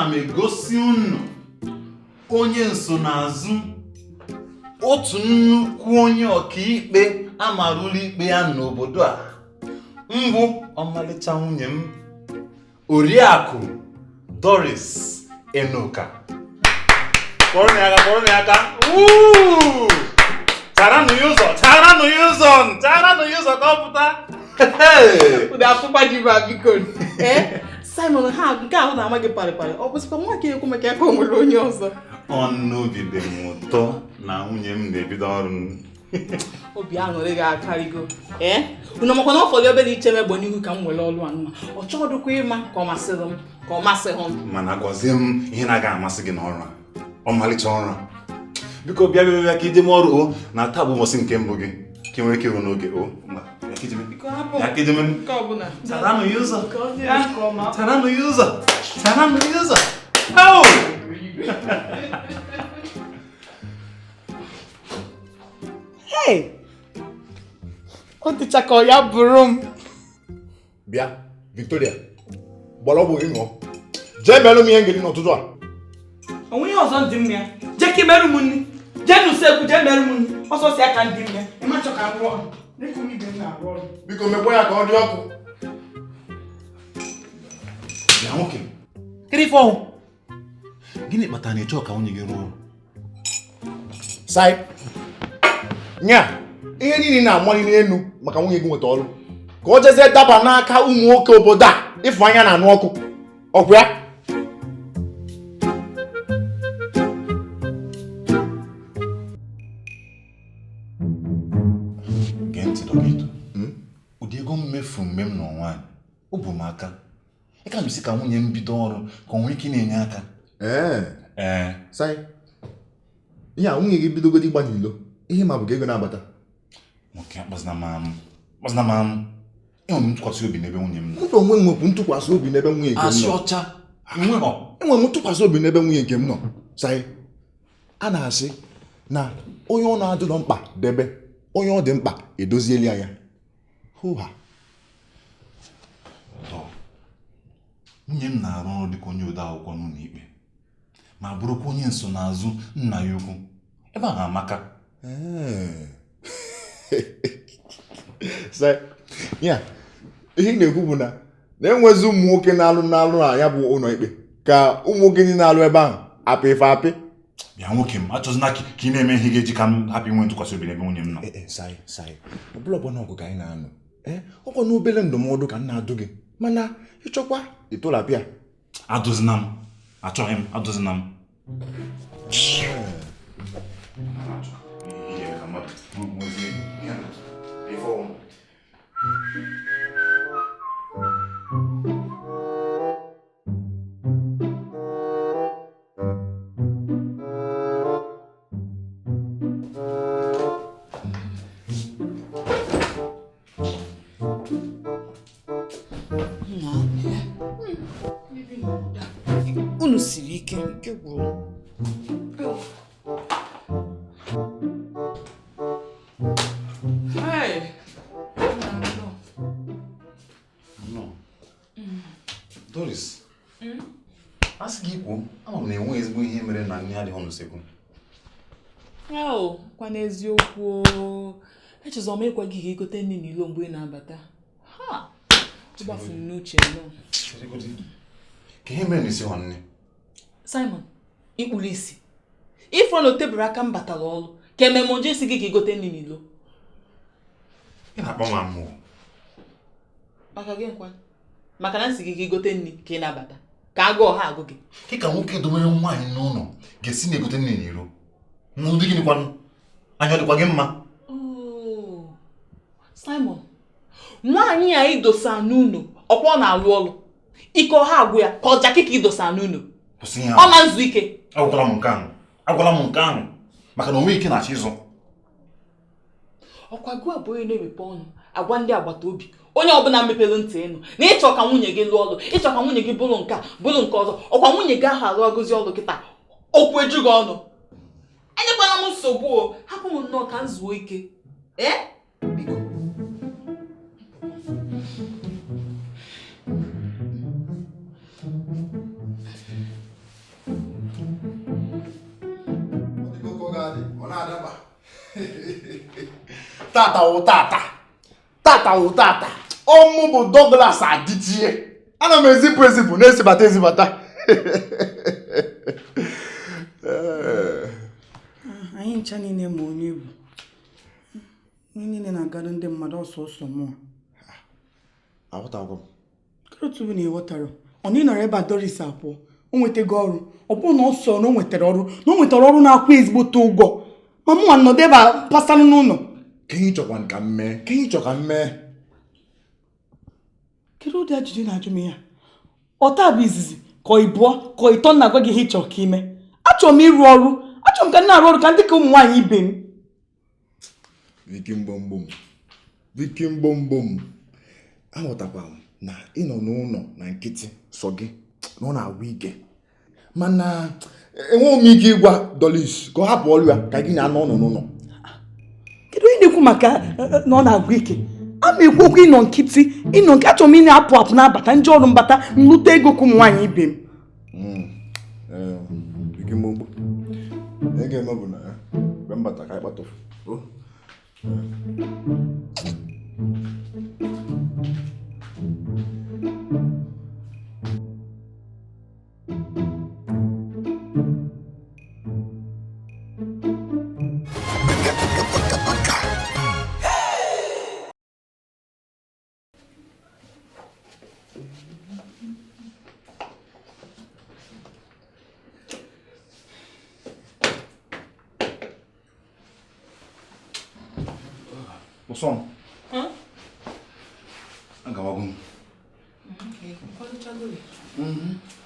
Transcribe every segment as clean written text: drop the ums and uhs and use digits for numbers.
ana m egosi unu onye nsonaazụ otu nnukwu onye ọkaikpe amarụla ikpe ya n'obodo a, mbụ ọmalịcha nwunye m Oriakụ Doris Enoka. Kpọrọ ya aka. Taranụ ya ụzọ ka ọ pụta. Ude afụkpa ji ba biko. Simon ha nke ahụ na-ama gị parịparị. Ọ bụzikwa nwa ka ekwu maka aka o nwere onye ọzọ. Ọnụ obi dị m ụtọ na nwunye m na-ebido ọrụ. Obi aṅụrị gị akarịgo. Unu makwa na ọ fọdụ obere iche megbo n'ihu ka m nwere ọrụ anụma. Ọ chọọdụkwa ịma ka ọ masịrị m ka ọ masịghị m. Mana gọzie m ihe na-aga amasị gị n'ọrụ a. Ọmalịcha ọrụ. Biko bịa ka ije m ọrụ o na taa bụ ụbọchị nke mbụ gị ka nwere ike ịrụ n'oge o. Ya kideme. Nke ọbụla. Taranụ ya ụzọ. Hey! Ọ dịcha ka ọ ya bụrụ m. Bịa, Victoria, gbara ọgwụ gị ṅụọ. Jee merụ m ihe ngedi n'ụtụtụ a. O nweghị ọzọ ndị m ya. Jee ka merụ m nri. Jee n'usekwu jee merụ m nri. Ọsọ si aka ndị m ya. Ị ma chọ ka m rụọ ọrụ. Biko mekwa ya ka ọ dị ọkụ. Bịa nwoke. Kedu ife ọhụụ? Gịnị kpatara na ị chọọ ka nwunye gị rụọ ọrụ? Sai. Nya, ihe niile na-amali n'elu maka nwunye gị nweta ọrụ. Ka o jezie daba n'aka ụmụ nwoke obodo a ịfụ anya na anụ ọkụ. Ọkwa ya? Gee ntị dọkịta. Ụdị ego mmefu mgbe m nọ nwaanyị, o bụ m aka. Ị ka m si ka nwunye m bido ọrụ ka o nwee ike na-enye aka. Sai. Ihe a nwunye gị bidogodi ịgba n'ilo. Ihe ma bụ ka ego na-abata. Nwoke akpazina m amụ. Enwe m ntụkwasị obi n'ebe nwunye m nọ. Mba onwe nwekwu ntụkwasị obi n'ebe nwunye nke m nọ. Asị ọcha. Enwe m ntụkwasị obi n'ebe nwunye nke m nọ. Sai. A na-asị na onye ọ na-adịrọ mkpa debe, onye ọ dị mkpa edozieli anya. Hụha. Nwunye m na-arụ ọrụ dịka onye ode akwụkwọ n'ụlọ ikpe ma bụrụkwa onye nsonaazụ nna ya ukwu ebe a Amaka. Ya ihe na-ekwu bụ na enwezi ụmụ nwoke na-alụ na ya bụ ụlọ ikpe ka ụmụ nwoke ndị na-alụ ebe ahụ apị ife apị. Bịa nwoke m achọzina ka ị na-eme ihe ga-eji ka m hapụ inwe ntụkwasị obi n'ebe nwunye m nọ. Sai ọbụla ọgbọ n'ọgụ ka anyị na-anụ ọkwa n'obele ndụmọdụ ka m na-adụ gị mana ịchọkwa ịtụlapịa. Adụzina m, achọghị m, adụzina m. Unu siri ike nke gwụrụ. Doris, asị gị kwuo, ama m na-enwe ezigbo ihe mere na nne adịghị n'usekwu. Kwa n'eziokwu echezọ m ekwe gị ka igote nri n'ilo mgbe ị na-abata. Tụbafu n'uche nọ. Ka ihe mere n'isi nwanne? Simon, ikpuru isi. Ifo na tebụl aka m batara ọrụ ka ememe nje isi gị ka igote nri n'ilo. Ị na-akpọ m amụ. Maka gị nkwa. Maka na nsị gị ka igote nri ka ị na-abata. Ka agụ ọha agụ gị. Ka nwoke domere nwaanyị n'ụlọ ga-esi na-egote nri n'iro. N'ụdị gịnị kwanụ? Anya dịkwa gị mma. Simon, nwaanyị a idosa n'ụlọ ọkwa ọ na-alụ ọrụ. Ike ọha agwụ ya ka ọja kịka idosa n'ụlọ. Ọ na nzu ike. Agwala m nke ahụ. Maka na onwe ike na-achị ịzụ. Ọkwa gụ abụghị na-emepe ọnụ agwa ndị agbata obi. Onye ọbụla mepere ntị ịnụ na ịchọ ka nwunye gị lụọ ọrụ, ịchọ ka nwunye gị bụrụ nke a, bụrụ nke ọzọ. Ọkwa nwunye gị ahụ arụ ọgụzi ọrụ kịta. Okwu eju gị ọnụ. Enyekwala m nsogbu o, hapụ m nnọọ ka m zuo ike. Biko. Tata wụ tata. Ọmụ bụ Douglas Adichie. Ana m ezipụ na-esibata. Anyị ncha niile ma onye Igbo. Onye niile na-agara ndị mmadụ ọsọ mụọ. Aghọtago m. Otu bụ na ịghọtara. Ọ na ị nọrọ ebe a Doris apụọ. O nwetago ọrụ. Ọ bụrụ na ọ sọ na o nwetara ọrụ na-akwụ ezigbote ụgwọ. Ma mụ nọdụ ebe a pasalụ n'ụlọ. Ka ihe chọkwa ka m mee. Kedu ụdị ajụjụ na-ajụ m ya? Ọta bụ izizi ka ị bụọ ka ịtọ na-agwa gị ihe ịchọ ka ime. Achọrọ m ịrụ ọrụ. Achọrọ m ka m na-arụ ọrụ ka ndị ka ụmụ nwaanyị ibe m. Viki mgbomgbom. Aghọtakwa m na ịnọ n'ụlọ na nkịtị sọ gị na ọ na-agwụ ike. Mana enweghị m ike ịgwa Doris ka ọ hapụ ọrụ ya ka gị na-anọ n'ụlọ. Kedu onye na-ekwu maka na ọ na-agwụ ike? A ma ekwu okwu ịnọ nkịtị, achọrọ m ị na-apụ na-abata ndị ọrụ mbata nlute ego ka ụmụ nwaanyị ibe m. Viki mgbomgbom. Ihe ga-eme bụ na mgbe m bata ka anyị kpatụrụ. Son. Agawago. Okay, kwadocha gole.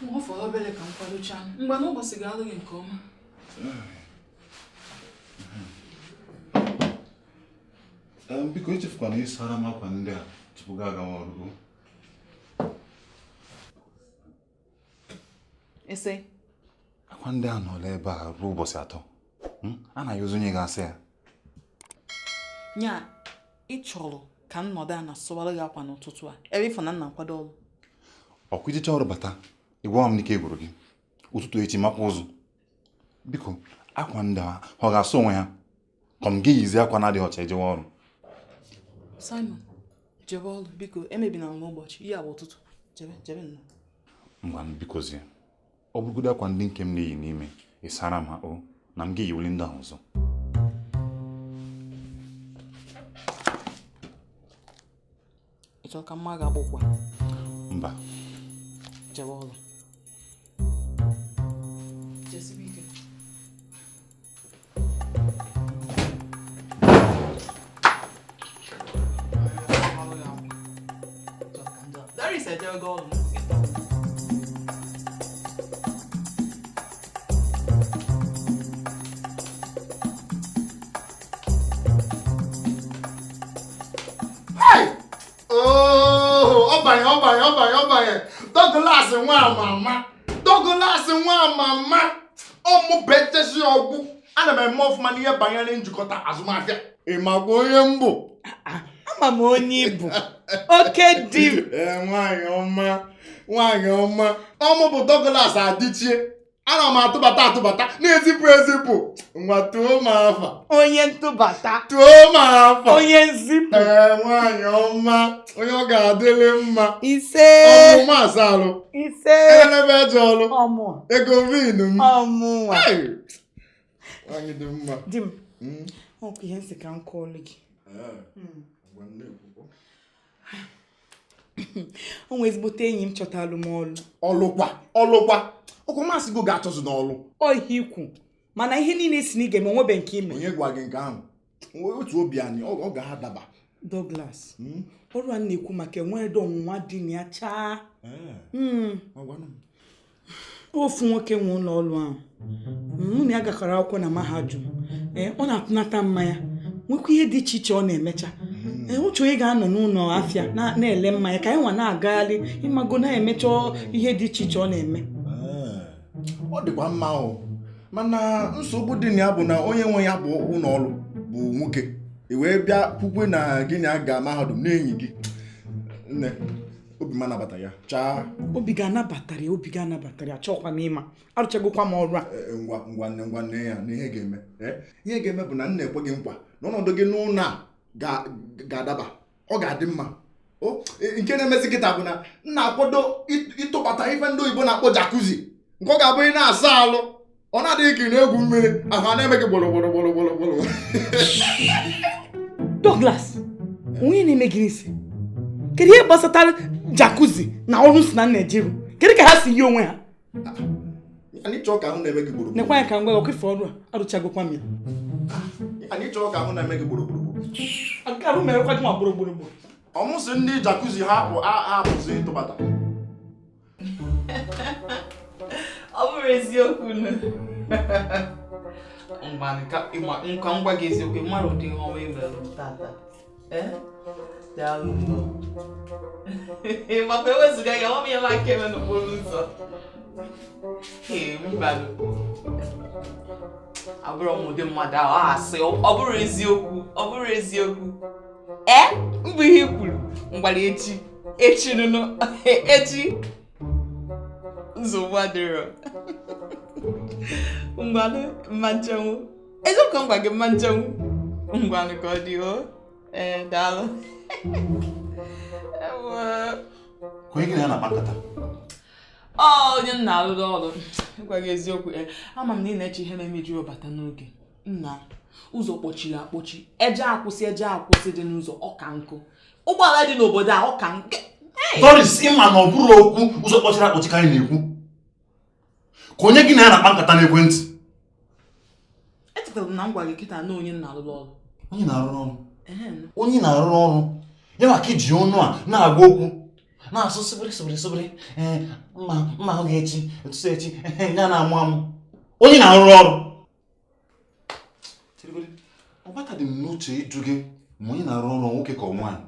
Mo fo obele kan kwadocha. Ngba no bosi ga alụghị nke ọma. Biko echefukwa na ịsara m akwa ndị a tupu gị agawa ọrụ. Ese. Akwa ndị a nọla ebe a ruo ụbọchị 3. A na-ayọzụ onye ga-asị ya. Nya, ị chọrọ ka m nọdụ a na sọwara gị akwa n'ụtụtụ a ebe ịfọ na nna nkwado ọrụ. Ọkwa ijecha ọrụ bata ịgwa m n'ike gwụrụ gị ụtụtụ echi makwa ụzụ. Biko akwa ndị a ọ ga-asọ onwe ya ka m ga-eyizi akwa na-adịghị ọcha ejewe ọrụ. Simon, jebe ọrụ biko emebina m ụbọchị ihe abụ ụtụtụ jebe nnọọ. Ngwa bikozie ọ bụrụgodo akwa ndị nke m na-eyi n'ime ịsara m ha na m ga-eyiwuli ndị ahụ ọzọ. Ị chọrọ ka mma ga-agbụkwa? Mba. Jebe ọrụ. Jesibe ike. There is a jebe ọrụ. Ọbanye Douglas nwa mama ọmụ betesi ọgwụ. Ana m eme ọfụma n'ihe banyere njikọta azụmahịa. Ị makwa onye mbụ? Ama m onye ibu. Oke di. Nwaanyị ọma. Ọmụ bụ Douglas Adichie. Ana m atụbata na-ezipụ. Ngwa tuo m afa. Onye ntụbata. Tuo m afa. Onye nzipụ. Nwaanyị ọma. Onye ọ ga-adịrị mma. Ise. Ọmụ masalụ. Ise. Elebe eje ọlụ. Ọmụ. Ego vinu m. Ọmụ nwa. Nwaanyị dị mma. Di m. Ọkụ ihe nsị ka m kọọlụ gị. O nwee ezigbote enyi m chọtalụ m ọlụ. Ọlụkwa. Ọkụ masị gị ga-achọzụ n'ọlụ. Ọ ihe ikwu. Mana ihe niile si n'ige ma onwebe nke ime. Onye gwa gị nke ahụ? Otu obi anyị ọ ga-adaba. Douglas. Ọrụ a na-ekwu maka enweghị ọnwụnwa dị na ya chaa. Ofu nwoke nwe ụlọ ọrụ ahụ. Mụ na ya gakọrọ akwụkwọ na mahadum. Ọ na-atụnata mmanya. Nwekwa ihe dị iche iche ọ na-emecha. Uche onye ga-anọ n'ụlọ afịa na-ele mmanya ka anyị nwa na-agagharị ịmago na-emecha ihe dị iche iche ọ na-eme. Ọ dịkwa mma ahụ. Mana nsogbu dị na ya bụ na onye nwe ya bụ ụlọ ọrụ bụ nwoke. I wee bịa kwukwe na gị na aga mahadum na enyi gị. Nne, obi ma nabata ya chaa obi ga-anabatara ya obi ga-anabatara ya chọkwa m ịma arụchagokwa m ọrụ a ngwa nne ya na ihe ga-eme ihe ga-eme bụ na nna ekwe gị nkwa na ọnọdụ gị n'ụlọ a ga-adaba ọ ga-adị mma nke na-emezi kịta bụ na nna akwado ịtụbata ife ndị oyibo na-akpọ jacuzzi nke ọ ga-abụ ị na-asa alụ ọ na-adịghị ka ị na-egwu mmiri ahụ a na-eme gị gbọrọgbọrọgbọrọgbọrọ. Douglas onye na-eme gị isi kedu ihe gbasatara jacuzzi na ọrụ si na Naijiria kedu ka ha si yi onwe ha anyị chọọ ka ahụ na-eme gị gburugburu nekwa ya ka ngwa ọkụ ife ọrụ a arụchagokwa m ya anyị chọọ ka ahụ na-eme gị gburugburu arụ merekwa gị ma gburugburu ọmụsị ndị jacuzzi ha apụzi ịtụbata ọ bụrụ eziokwu nka ngwa gị eziokwu mmadụ dị ihe ọma emere tata maka ewezụga ya ọ ya maka eme n'okporo ụzọ abụrụ ụmụdị mmadụ ahụ asị ọ bụrụ eziokwu mbụ ihe i kwuru mgbara echi nụnụ echi nsogbu adịrọ ngwanụ mmanchenwu eziokwu ngwa gị mmanchenwu ngwanụ ka ọ dị daalụ onye gị na ya na-akpa nkata onye m na-alụrụ ọrụ ịgwa gị eziokwu ama m na ị na-eche ihe na-emeju bata n'oge nna ụzọ kpọchiri akpọchi eje akwụsị dị n'ụzọ ọka nkụ ụgbọala dị n'obodo a ọka nke Doris ịma na ọ bụrụ okwu ụzọ kpọchiri akpọchi ka anyị na-ekwu ka onye gị na ya na-akpa nkata n'ekwentị echetara m na m gwa gị kịta na onye na-alụrụ ọrụ onye na-arụ ọrụ ya maka iji ọnụ a na-agwa okwu na-asụ sịbịrị mma ahụ ga-echi etuso echi ya na-amụ amụ onye na-arụ ọrụ ọgbata dị m n'uche ịjụ gị ma onye na-arụ ọrụ nwoke ka ọ nwaanyị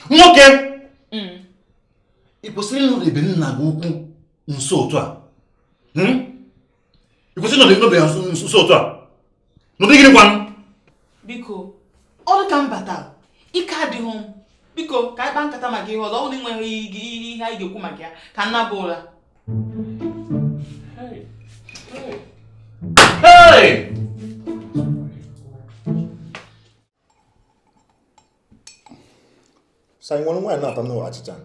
nwoke ị kwesịrị ịnọdụ ebe nna gị ukwu nso otu a ị kwesịrị ịnọdụ ebe nso otu a n'ụdị gịnị kwanụ biko ọrụ ka m batara ike adịghị m biko ka anyị kpaa nkata maka ihe ọzọ ọ bụrụ na enweghị ihe anyị ga-ekwu maka ya ka nna bụ ụra sa ị nwere nwaanyị na-ata n'ụwa achịcha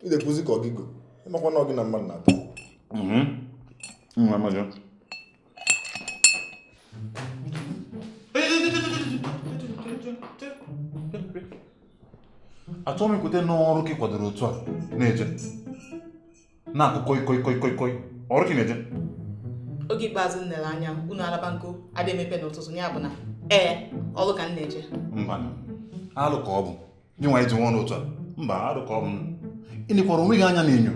ị na-ekwuzi ka ọgịgo ịmakwa na ọgị na mmadụ na-ata achọghị m ikwete n'ọrụ ka ị kwadoro otu a na-eje na-akụ koi ọrụ ka ị na-eje oge ikpeazụ m lere anya unu alaba nkụ adị emepe n'ụtụtụ ya bụ na ọrụ ka m na-eje mba alụ ka ọ bụ gị nwa iji nwa n'otu a mba alụ ka ọ bụ ị nekwara onwe gị anya n'enyo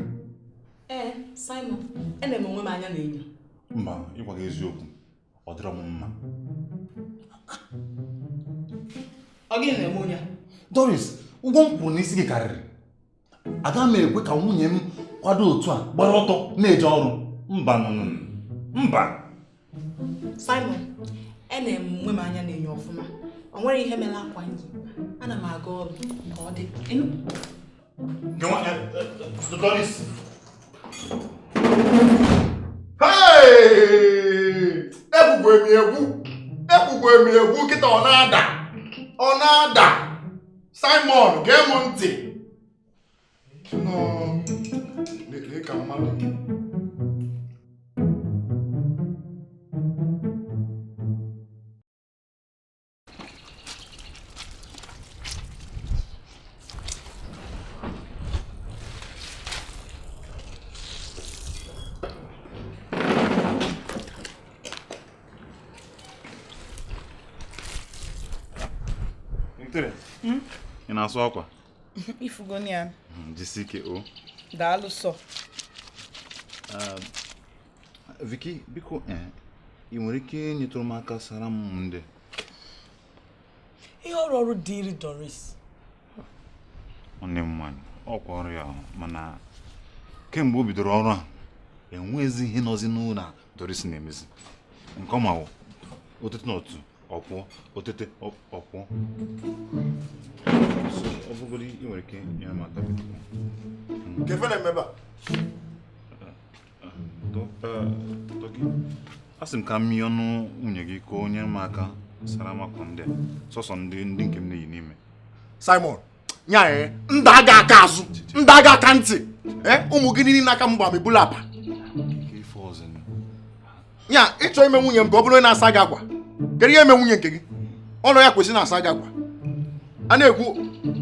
Simon ena m onwe m anya n'enyo mba ịgwa gị eziokwu ọ dịrọ m mma ọ gịnị na-eme onye Doris ụgwọ m kwuru n'isi gị karịrị aga m ekwe ka nwunye m kwado otu a gbara ọtọ na-eje ọrụ mba Simon ena m onwe m anya n'enyo ọfụma o nwere ihe mere akwa nyi ana m aga ọrụ ka ọ dị Doris ekwugwe m egwu kịta ọ na-ada Simon gee m ntị lee ka mmadụ ị na-asụ akwa ifugoni ya jisi ike o daalụ sọ Vicky biko ị nwere ike inyetụrụ m aka sara m ndị ihe ọrụ dịrị Doris nwanne m nwanyị ọkwa ọrụ ya mana kemgbe o bidoro ọrụ a enwezi ihe nọzi n'ụlọ Doris na-emezi nke ọma ụtụtụ n'otu ọkwụ otete ọkwụ ọ bụgoro ị nwere ike nyere m aka kefe na emeba Toki, asị m ka m mie ọnụ nwunye gị ka o nyere m aka sara makọ ndị sọsọ ndị nke m na-eyi n'ime. Simon nya nda aga aka azụ nda aga aka ntị ụmụ gị niile aka m gba m ebulu apa nya ịchọ ime nwunye m ka ọ bụrụ onye na-asa gị akwa kedu ihe eme nwunye nke gị ọnụ ya kwesịrị na-asa gị akwa a na-ekwu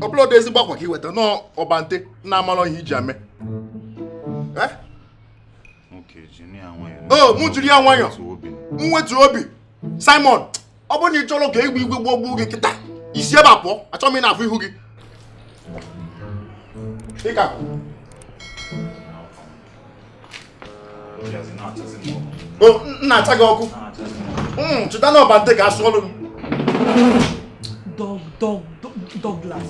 ọbụlọdụ ezigbo akwa ka ị weta n'ọbante na-amalọ ihe iji ame mụ jiri ya nwayọ mwetu obi Simon ọ bụrụ na ị chọrọ ka egbe igwe gbogbuo gị kịta isi ebe a pụọ achọghị m ị na-afụ ihu gị na-acha gị ọkụ chụta na ọbante ka asụ ọrụ Douglas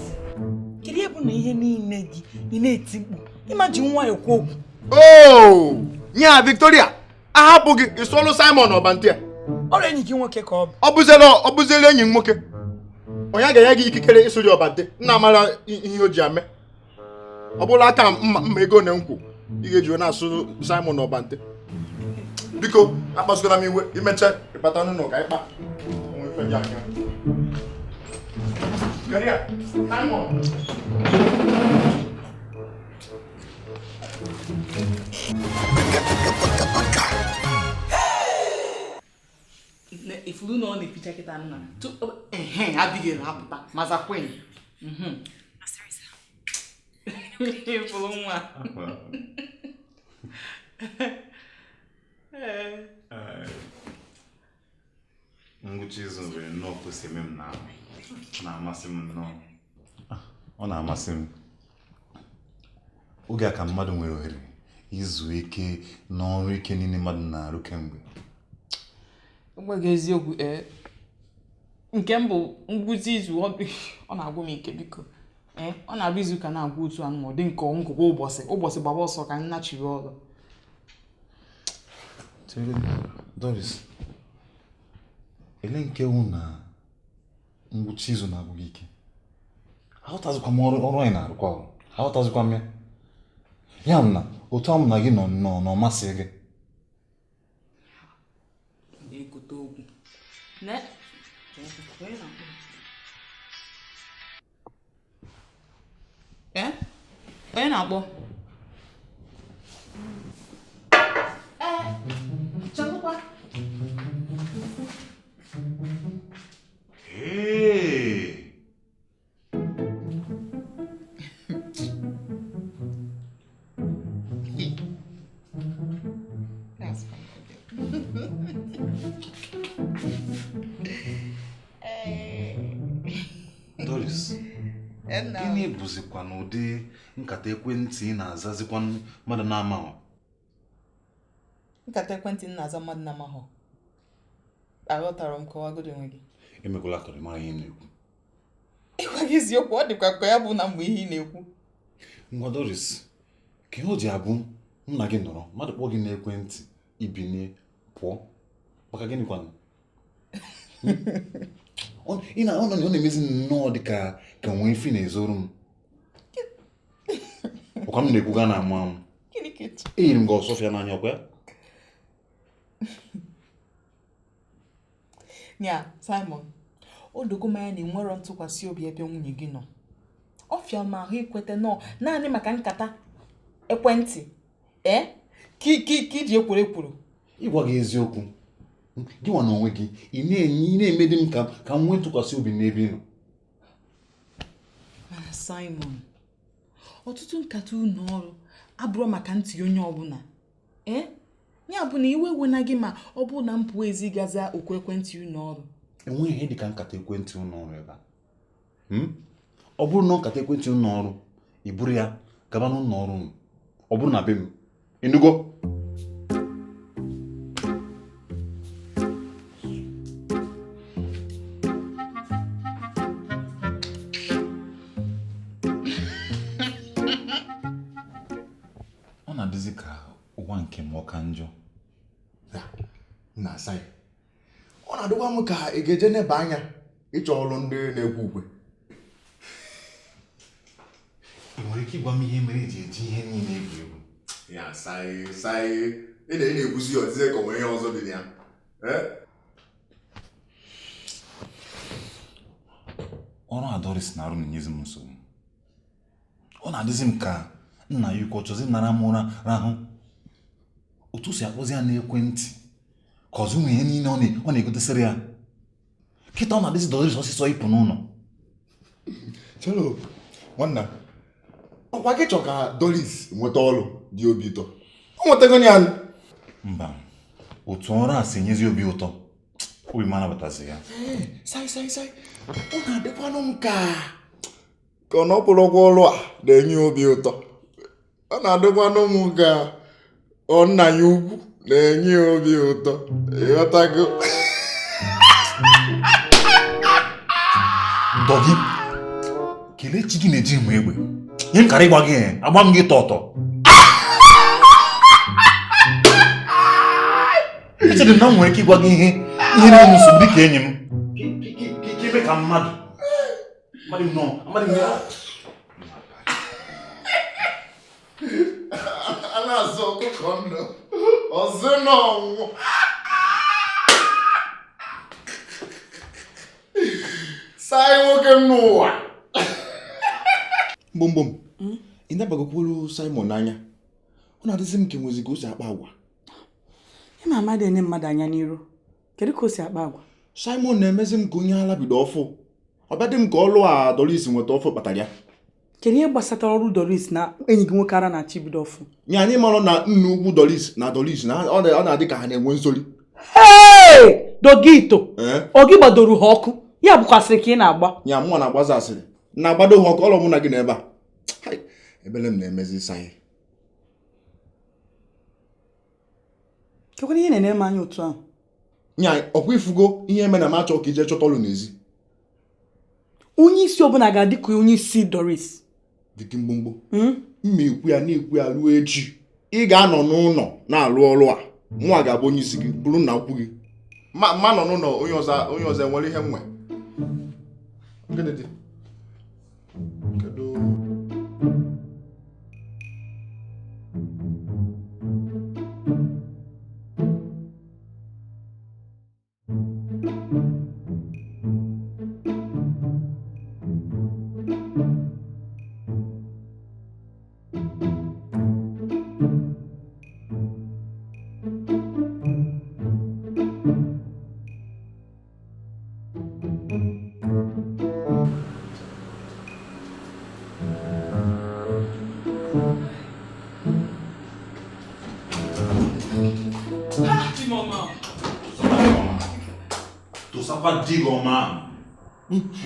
kedu ihe bụ na ihe niile gị ị na-eti mkpu ịma ji nwa ekwu okwu nye Victoria ahapụ gị ịsụọlụ Simon ọbante a ọrụ enyi gị nwoke ka ọ bụziela enyi m nwoke onye ga-enye gị ikikere ịsụri ọbante nna amara ihe o ji ame ọ bụla aka mma ego na nkwụ ị ga-eji na-asụ Simon ọbante biko akpasụgara m iwe imecha ịkpata n'ụlọ ka ịkpa ifuru na ọ na-eficha kịta nna Abigail apụta maza Queen ifuru nwa ngwụcha izu nwere nnọọ kwụsị eme m na-amasị m nnọọ ọ na-amasị m oge a ka mmadụ nwere ohere izu ike n'ọrụ ike niile mmadụ na-arụ kemgbe gị eziokwu nke m bụ ngwụcha izu ọ na-agwụ m ike biko ọ na-abụ izu ka na-agwụ otu anụ ọ dị nke ngụkwa ụbọchị gbaba ọsọ ka nna chiri ọrụ Doris ele nke wu na ngwụcha izu na-abụghị ike aghọtazikwa m ọrụ anyị na-arụkwa ọrụ aghọtazikwa m ya m na otu amụ na gị nọ n'ọmasị gị na-ekote okwu onye na-akpọ chọrọkwa Doris gịnị bụzikwa n'ụdị nkata ekwentị ị na-azazikwa mmadụ na-amaghọ nkata ekwentị na-aza mmadụ na-amaghọ aghọtara m kọwagoro onwe gị emekwala ka ị mara ihe na-ekwu ịgwa gị eziokwu ọ dịkwa ka ya bụ na mgbe ihe ị na-ekwu ngwa Doris ka ihe o ji abụ nna gị nọrọ mmadụ kpọọ gị n'ekwentị ibinye pụọ maka gịnị kwanụ ọ na-emezi nnọọ dị ka nwee ife na-ezoro m ọkwa m na-ekwuga na ama m eyiri m gị ọsọfịa n'anya ọkwa ya Simon o dogo m anya na enwero ntụkwasị obi ebe nwunye gị nọ ọ fịa m ahụ ikwete nọ naanị maka nkata ekwentị ka iji ekwuru ịgwa gị eziokwu gị nwa n'onwe gị ị na-emedi m ka m nwee ntụkwasị obi n'ebe ị nọ mana Simon ọtụtụ nkata ụlọ ọrụ abụrụ maka ntị onye ọbụla ya bụ na iwe wena gị ma ọ bụ na m pụọ ezi gaza okwu ekwentị ụlọ ọrụ enweghị ihe dịka nkata ekwentị ụlọ ọrụ ebe a ọ bụrụ na nkata ekwentị ụlọ ọrụ i buru ya gaba n'ụlọ ọrụ m ọ bụrụ na be m Enugu ọ na-adịzi ka ụwa nke m ọka njọ na-asa ya ọ na-adịkwa m ka ị ga-eje n'ebe anya ịchọ ọrụ ndị na-ekwu ukwe. Ị nwere ike ịgwa m ihe mere eji eji ihe niile egwu egwu? Ya saị ị na-ekwuzi ọdịze ka onwe ihe ọzọ dị ya. Ọrụ a Doris na-arụ na-enyezi m nsogbu. Ọ na-adịzi m ka nna ya ukwu chọzi nara m ụra rahụ. Otu si akpọzi ya n'ekwentị ka ọzọ ụmụ ihe niile ọ na-egotesịrị ya. Kịta ọ na-adịzi Doris ọsịsọ ịpụ n'ụlọ. Chelo, nwanna, ọkwa gị chọ ka Doris nweta ọrụ dị obi ụtọ. O nwetago ya. Mba, otu ọrụ a si enyezi obi ụtọ. Obi m anabatazi ya. Sai. Ọ na-adịkwanụ m ka ọ nọpụrụ ụgwọ ọrụ a na-enye obi ụtọ. Ọ na-adịkwanụ m ka ọ nna ya ukwu na-enye obi ụtọ. Ịghọtago? Dọgị, kelee chi gị na-eji m egbe. Ihe m kara ịgba gị agba m gị tọtọ. Echere na m nwere ike ịgwa gị ihe na-enye nsogbu dịka enyi m. Ka ebe ka mmadụ. Amadị m ya. A na-azụ ọkụkọ ndụ ọzọ n'ọnwụ. Sai nwoke m n'ụwa. Mgbomgbom, ị nabagokwuru Simon n'anya. Ọ na-adịzi m ka enwezi ka o si akpa agwa. Ịma amadị ene mmadụ anya n'iru. Kedu ka o si akpa agwa? Simon na-emezi m ka onye ala bido ọfụ. Ọ bịadị m ka ọlụ a Doris nweta ọfụ kpatara ya. Kedu ihe gbasatara ọrụ Doris na enyi gị nwoke ara na-achị bido ọfụ? Nye anyị marụ na nna ugwu Doris na ọ na-adị ka ha na-enwe nsori. Dogito! Ọ gị gbadoro ha ọkụ? Ya bụkwasịrị ka ị na-agba. Ya mụnwa na-agbaza asịrị. Na-agbado ha ọkụ ọlụ mụ na gị n'ebe a. Ebele m na-emezi saị. Kekwana ihe na-eme m anya otu ahụ? Nya ọkwa ifugo ihe eme na m achọ ka ije chọta ọlụ n'ezi. Onye isi ọbụla ga-adị ka onye isi Doris. Dịka mgbomgbo. Mma ekwu ya na-ekwu ya ruo echi. Ị ga-anọ n'ụlọ na-alụ ọrụ a. Mụnwa ga-abụ onye isi gị bụrụ nna ukwu gị. Ma nọ n'ụlọ onye ọzọ enwere ihe nwe. Gịnị dị? Kedu?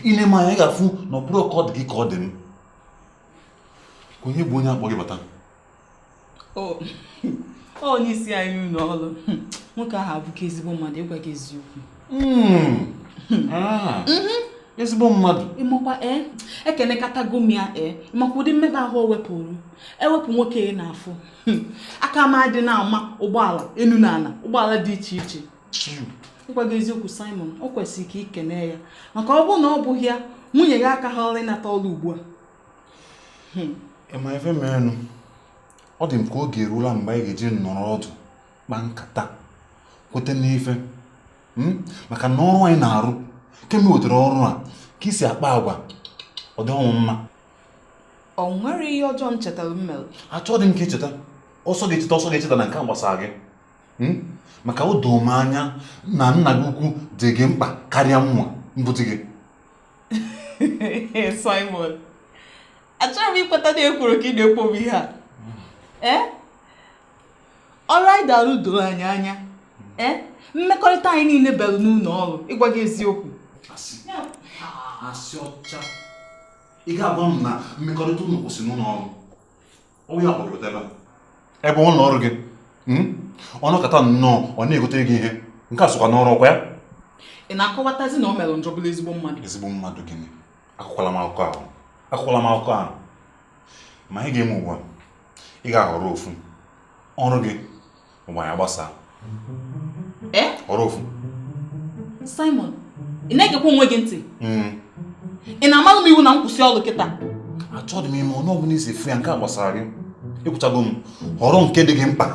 Ị na-eme anya ga-afụ na ọ bụrụ ka ọ dị gị ka ọ dị m. Onye bụ onye akpọ gị bata? Onye isi anyị ụlọ ọrụ. Nwoke ahụ abụghị ezigbo mmadụ, ịgwa gị eziokwu. Ezigbo mmadụ. Ịmakwa ekenekatago m ya ịmakwa ụdị mmebe ahụ o wepụrụ. Ewepụ nwoke n'afọ. Aka m adị na-ama ụgbọala enu na ala, ụgbọala dị iche iche. Ịgwa gị eziokwu Simon, o kwesịrị ka ikene ya maka ọ bụrụ na ọ bụghị ya nwunye gị aka ha ọrụ ịnata ọrụ ugbu a. Ịma ife merenụ, ọ dị m ka oge eruola mgbe anyị ga-eji nọrọ ọdụ kpaa nkata kwete n'ife maka na ọrụ anyị na-arụ kemgbe wetere ọrụ a ka isi akpa agwa ọ dị ọnwụ mma. O nwere ihe ọjọọ m chetara m mere? Achọghị m ka icheta ọsọ ga-echeta na nke a gbasara gị maka o doo m anya na nna gị ukwu dị gị mkpa karịa nwa mbụdị gị. Simon, achọrọ m ikweta na ekwuru ka ị na-ekpobi ihe a. Ọrụ anyị darụ doro anyị anya. Mmekọrịta anyị niile bịara n'ụlọ ọrụ, ịgwa gị eziokwu. Asị ọcha. Ị ga-agwa m na mmekọrịta unu kwụsị n'ụlọ ọrụ. Ọ ya kpọrọ ebe ụlọ ọrụ gị. Ọnụkata nnọọ ọ na-egote gị ihe nke a sokwa n'ọrụ ọkwa ya. Ị na-akọwatazi na o mere njọ bụrụ ezigbo mmadụ? Ezigbo mmadụ gịnị? Akụkwala m akụkọ ahụ ma ị ga-eme ugbu a ị ga-ahọrọ ofu ọrụ gị ụgbọ ya gbasaa. Họrọ ofu. Simon, ị na-egekwa onwe gị ntị? Ị na-amaghị m iwu na nkwụsị ọrụ kịta? Achọghị m ime ọnụ ọbụla isi efu ya nke a gbasara gị. Ekwuchago m, họrọ nke dị gị mkpa.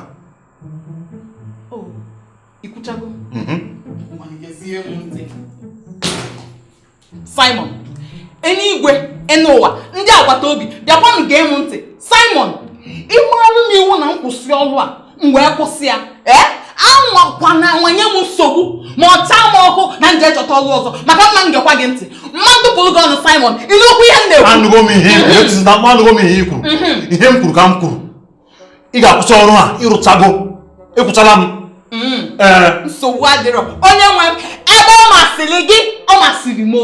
Ikwuchago? Simon, eluigwe, ụwa, ndị agbata obi, bịakwanụ gee m ntị. Simon, ịmarụ m iwu na nkwụsị ọrụ a, m wee kwụsị ya. Anwakwana nwanye m nsogbu ma ọ taa m ọkụ na nje chọta ọrụ ọzọ maka mma m gekwa gị ntị. Mmadụ pụrụ gị ọnụ Simon, ịnụkwu ihe m na-ekwu. Anụgo m ihe i kwuru. Ihe m kwuru ka m kwuru. Ị ga-akwụsị ọrụ a, ịrụchago. Ekwuchala m. Nsogbu adịrọ. Onye nwe m, ebe ọ masịrị gị, ọ masịrị m.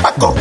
Paco.